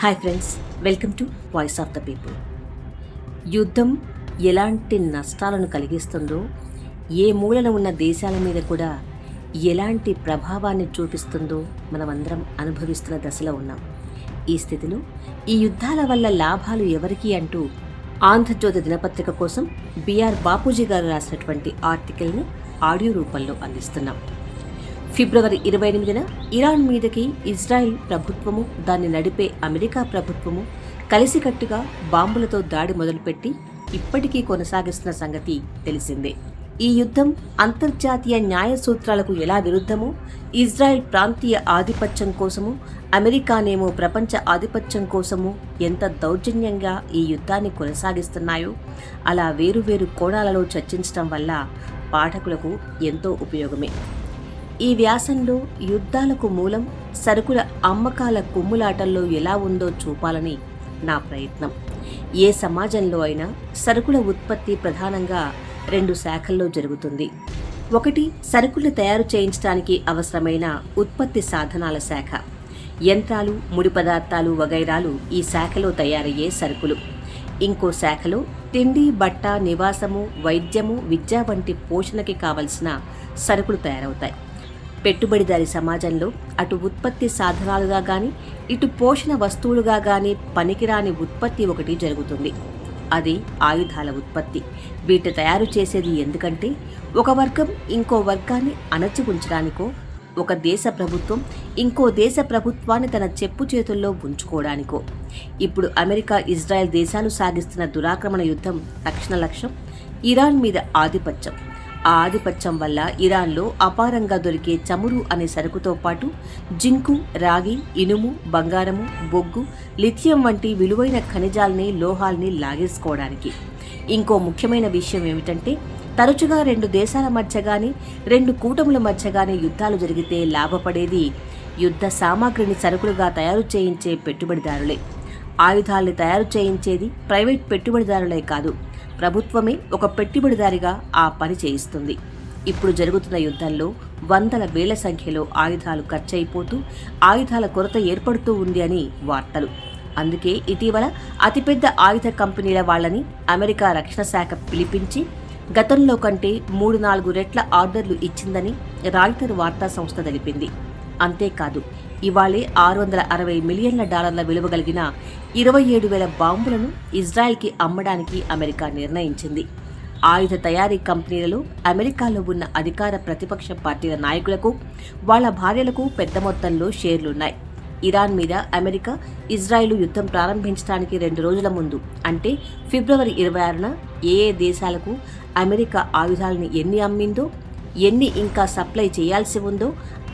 Hi friends, welcome to voice of the people. యుద్ధం ఎలాంటి నష్టాలను కలిగిస్తుందో, ఏ మూలన ఉన్న దేశాల మీద కూడా ఎలాంటి ప్రభావాన్ని చూపిస్తుందో మనమందరం అనుభవిస్తున్న దశలో ఉన్నాం. ఈ స్థితిలో ఈ యుద్ధాల వల్ల లాభాలు ఎవరికి అంటూ ఆంధ్రజ్యోతి దినపత్రిక కోసం బిఆర్ బాపూజీ గారు రాసినటువంటి ఆర్టికల్ని ఆడియో రూపంలో అందిస్తున్నాం. ఫిబ్రవరి 28న ఇరాన్ మీదకి ఇజ్రాయెల్ ప్రభుత్వము, దాన్ని నడిపే అమెరికా ప్రభుత్వము కలిసికట్టుగా బాంబులతో దాడి మొదలుపెట్టి ఇప్పటికీ కొనసాగిస్తున్న సంగతి తెలిసిందే. ఈ యుద్ధం అంతర్జాతీయ న్యాయ సూత్రాలకు ఎలా విరుద్ధమో, ఇజ్రాయెల్ ప్రాంతీయ ఆధిపత్యం కోసము, అమెరికానేమో ప్రపంచ ఆధిపత్యం కోసము ఎంత దౌర్జన్యంగా ఈ యుద్ధాన్ని కొనసాగిస్తున్నాయో అలా వేరువేరు కోణాలలో చర్చించడం వల్ల పాఠకులకు ఎంతో ఉపయోగమే. ఈ వ్యాసంలో యుద్ధాలకు మూలం సరుకుల అమ్మకాల కుమ్ములాటల్లో ఎలా ఉందో చూపాలని నా ప్రయత్నం. ఏ సమాజంలో అయినా సరుకుల ఉత్పత్తి ప్రధానంగా 2 శాఖల్లో జరుగుతుంది. ఒకటి సరుకులు తయారు చేయించడానికి అవసరమైన ఉత్పత్తి సాధనాల శాఖ. యంత్రాలు, ముడి పదార్థాలు వగైరాలు ఈ శాఖలో తయారయ్యే సరుకులు. ఇంకో శాఖలో తిండి, బట్ట, నివాసము, వైద్యము, విద్య వంటి పోషణకి కావలసిన సరుకులు తయారవుతాయి. పెట్టుబడిదారి సమాజంలో అటు ఉత్పత్తి సాధనాలుగా గాని, ఇటు పోషణ వస్తువులుగా గాని పనికిరాని ఉత్పత్తి ఒకటి జరుగుతుంది. అది ఆయుధాల ఉత్పత్తి. వీటిని తయారు చేసేది ఎందుకంటే ఒక వర్గం ఇంకో వర్గాన్ని అణచి ఉంచడానికో, ఒక దేశ ప్రభుత్వం ఇంకో దేశ ప్రభుత్వాన్ని తన చెప్పు చేతుల్లో ఉంచుకోవడానికో. ఇప్పుడు అమెరికా, ఇజ్రాయెల్ దేశాలు సాగిస్తున్న దురాక్రమణ యుద్ధం తక్షణ లక్ష్యం ఇరాన్ మీద ఆధిపత్యం. ఆ ఆధిపత్యం వల్ల ఇరాన్లో అపారంగా దొరికే చమురు అనే సరుకుతో పాటు జింకు, రాగి, ఇనుము, బంగారము, బొగ్గు, లిథియం వంటి విలువైన ఖనిజాల్ని, లోహాల్ని లాగేసుకోవడానికి. ఇంకో ముఖ్యమైన విషయం ఏమిటంటే తరచుగా 2 దేశాల మధ్య గాని, 2 కూటముల మధ్య గాని యుద్ధాలు జరిగితే లాభపడేది యుద్ధ సామాగ్రిని సరుకులుగా తయారు చేయించే పెట్టుబడిదారులే. ఆయుధాల్ని తయారు చేయించేది ప్రైవేట్ పెట్టుబడిదారులే కాదు, ప్రభుత్వమే ఒక పెట్టుబడిదారిగా ఆ పని చేయిస్తుంది. ఇప్పుడు జరుగుతున్న యుద్ధంలో వందల వేల సంఖ్యలో ఆయుధాలు ఖర్చయిపోతూ ఆయుధాల కొరత ఏర్పడుతూ ఉంది అని వార్తలు. అందుకే ఇటీవల అతిపెద్ద ఆయుధ కంపెనీల వాళ్ళని అమెరికా రక్షణ శాఖ పిలిపించి గతంలో కంటే 3-4 రెట్ల ఆర్డర్లు ఇచ్చిందని రాయిటర్ వార్తా సంస్థ తెలిపింది. అంతేకాదు, ఇవాళే $660 మిలియన్ల విలువ కలిగిన 27,000 బాంబులను ఇజ్రాయెల్కి అమ్మడానికి అమెరికా నిర్ణయించింది. ఆయుధ తయారీ కంపెనీలలో అమెరికాలో ఉన్న అధికార ప్రతిపక్ష పార్టీల నాయకులకు, వాళ్ల భార్యలకు పెద్ద మొత్తంలో షేర్లున్నాయి. ఇరాన్ మీద అమెరికా, ఇజ్రాయెల్ యుద్ధం ప్రారంభించడానికి 2 రోజుల ముందు అంటే ఫిబ్రవరి 26న ఏ దేశాలకు అమెరికా ఆయుధాలని ఎన్ని అమ్మిందో, ఎన్ని ఇంకా సప్లై చేయాల్సి ఉందో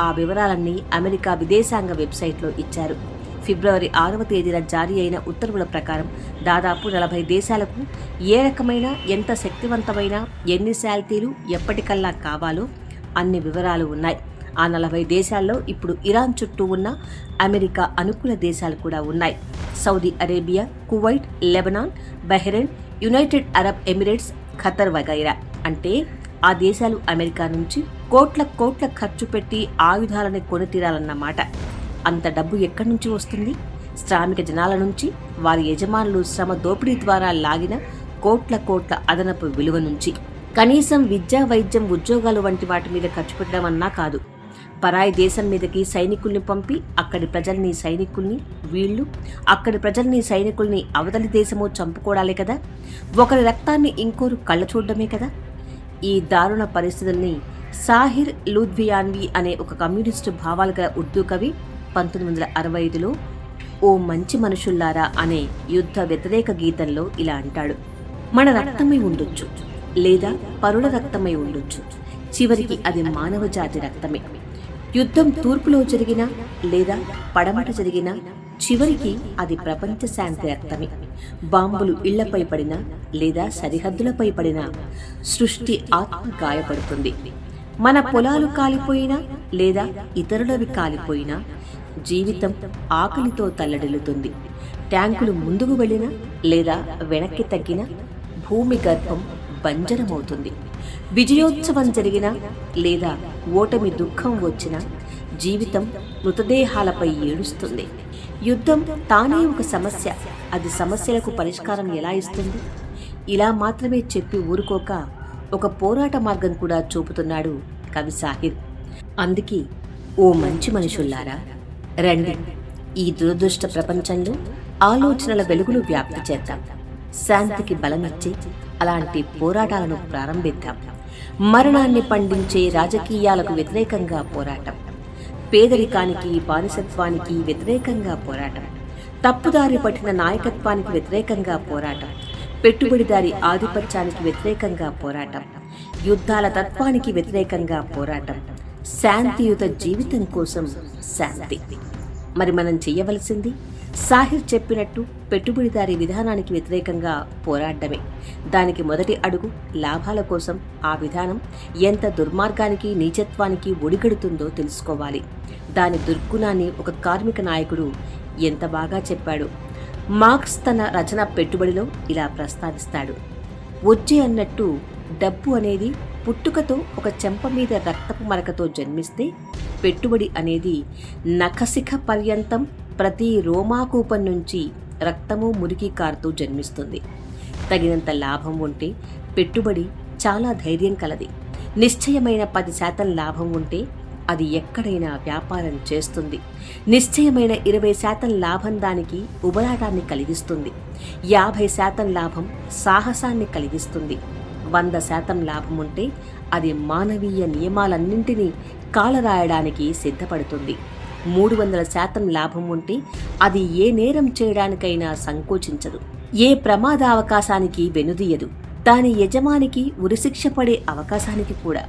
ఆ వివరాలన్నీ అమెరికా విదేశాంగ వెబ్సైట్లో ఇచ్చారు. ఫిబ్రవరి 6వ తేదీన జారీ అయిన ఉత్తర్వుల ప్రకారం దాదాపు 40 దేశాలకు ఏ రకమైన, ఎంత శక్తివంతమైన, ఎన్ని శాల్తీలు ఎప్పటికల్లా కావాలో అన్ని వివరాలు ఉన్నాయి. ఆ 40 దేశాల్లో ఇప్పుడు ఇరాన్ చుట్టూ ఉన్న అమెరికా అనుకూల దేశాలు కూడా ఉన్నాయి. Saudi Arabia, Kuwait, Lebanon, Bahrain, United Arab Emirates, Qatar వగైరా. అంటే ఆ దేశాలు అమెరికా నుంచి కోట్ల ఖర్చు పెట్టి ఆయుధాలని కొని తీరాలన్నమాట. అంత డబ్బు ఎక్కడి నుంచి వస్తుంది? శ్రామిక జనాల నుంచి, వారి యజమానులు శ్రమ దోపిడీ ద్వారా లాగిన కోట్ల అదనపు విలువ నుంచి. కనీసం విద్య, వైద్యం, ఉద్యోగాలు వంటి వాటి మీద ఖర్చు పెట్టడం అన్నా కాదు. పరాయి దేశం మీదకి సైనికుల్ని పంపి అక్కడి ప్రజల్ని, సైనికుల్ని, వీళ్ళు అక్కడి ప్రజల్ని, సైనికుల్ని అవతలి దేశమో చంపుకోవడాలే కదా. ఒకరి రక్తాన్ని ఇంకోరు కళ్ళ చూడడమే కదా. ఈ దారుణ పరిస్థితుల్ని సాహిర్ లూధ్వియాన్వి అనే ఒక కమ్యూనిస్టు భావాలు గల ఉర్దూ కవి 1965లో ఓ మంచి మనుషుల్లారా అనే యుద్ధ వ్యతిరేక గీతంలో ఇలా అంటాడు: మన రక్తమై ఉండొచ్చు, లేదా పరుల రక్తమై ఉండొచ్చు, చివరికి అది మానవ జాతి రక్తమే. యుద్ధం తూర్పులో జరిగినా లేదా పడమట జరిగినా చివరికి అది ప్రపంచ శాంతి రక్తమే. బాంబులు ఇళ్లపై పడినా లేదా సరిహద్దులపై పడినా సృష్టి ఆత్మ గాయపడుతుంది. మన పొలాలు కాలిపోయినా లేదా ఇతరులవి కాలిపోయినా జీవితం ఆకలితో తల్లడిల్లుతుంది. ట్యాంకులు ముందుకు వెళ్ళినా లేదా వెనక్కి తగ్గినా భూమి గర్భం బంజరమవుతుంది. విజయోత్సవం జరిగినా లేదా ఓటమి దుఃఖం వచ్చినా జీవితం మృతదేహాలపై ఏడుస్తుంది. యుద్ధం తానే ఒక సమస్య, అది సమస్యలకు పరిష్కారం ఎలా ఇస్తుంది? ఇలా మాత్రమే చెప్పి ఊరుకోక ఒక పోరాట మార్గం కూడా చూపుతున్నాడు కవి సాహిర్. అందుకే ఓ మంచి మనుషుల్లారా, రండి ఈ దురదృష్ట ప్రపంచంలో ఆలోచనల వెలుగును వ్యాప్తి చేద్దాం, శాంతికి బలమిచ్చే అలాంటి పోరాటాలను ప్రారంభిద్దాం. మరణాన్ని పండించే రాజకీయాలకు వ్యతిరేకంగా పోరాటం, పేదరికానికి బానిసత్వానికి వ్యతిరేకంగా పోరాటం, తప్పుదారి పట్టిన నాయకత్వానికి వ్యతిరేకంగా పోరాటం, పెట్టుబడిదారి ఆధిపత్యానికి వ్యతిరేకంగా పోరాటం, యుద్ధాల తత్వానికి వ్యతిరేకంగా పోరాటం, శాంతియుత జీవితం కోసం శాంతి. మరి మనం చెయ్యవలసింది సాహిర్ చెప్పినట్టు పెట్టుబడిదారీ విధానానికి వ్యతిరేకంగా పోరాడమే. దానికి మొదటి అడుగు లాభాల కోసం ఆ విధానం ఎంత దుర్మార్గానికి నీచత్వానికి ఒడిగడుతుందో తెలుసుకోవాలి. దాని దుర్గుణాన్ని ఒక కార్మిక నాయకుడు ఎంత బాగా చెప్పాడు. మార్క్స్ తన రచన పెట్టుబడిలో ఇలా ప్రస్తావిస్తాడు. వచ్చే అన్నట్టు డబ్బు అనేది పుట్టుకతో ఒక చెంప మీద రక్తపు మరకతో జన్మిస్తే, పెట్టుబడి అనేది నఖశిఖ పర్యంతం ప్రతి రోమాకూపం నుంచి రక్తము మురికి కారుతూ జన్మిస్తుంది. తగినంత లాభం ఉంటే పెట్టుబడి చాలా ధైర్యం కలది. నిశ్చయమైన 10% లాభం ఉంటే అది ఎక్కడైనా వ్యాపారం చేస్తుంది. నిశ్చయమైన 20% లాభం దానికి ఉబలాటాన్ని కలిగిస్తుంది. 50% లాభం సాహసాన్ని కలిగిస్తుంది. 100% లాభం ఉంటే అది మానవీయ నియమాలన్నింటినీ కాలరాయడానికి సిద్ధపడుతుంది. 300% లాభం ఉంటే అది ఏ నేరం చేయడానికైనా సంకోచించదు, ఏ ప్రమాదావకాశానికి వెనుదీయదు, దాని యజమానికి ఉరిశిక్ష పడే అవకాశానికి కూడా.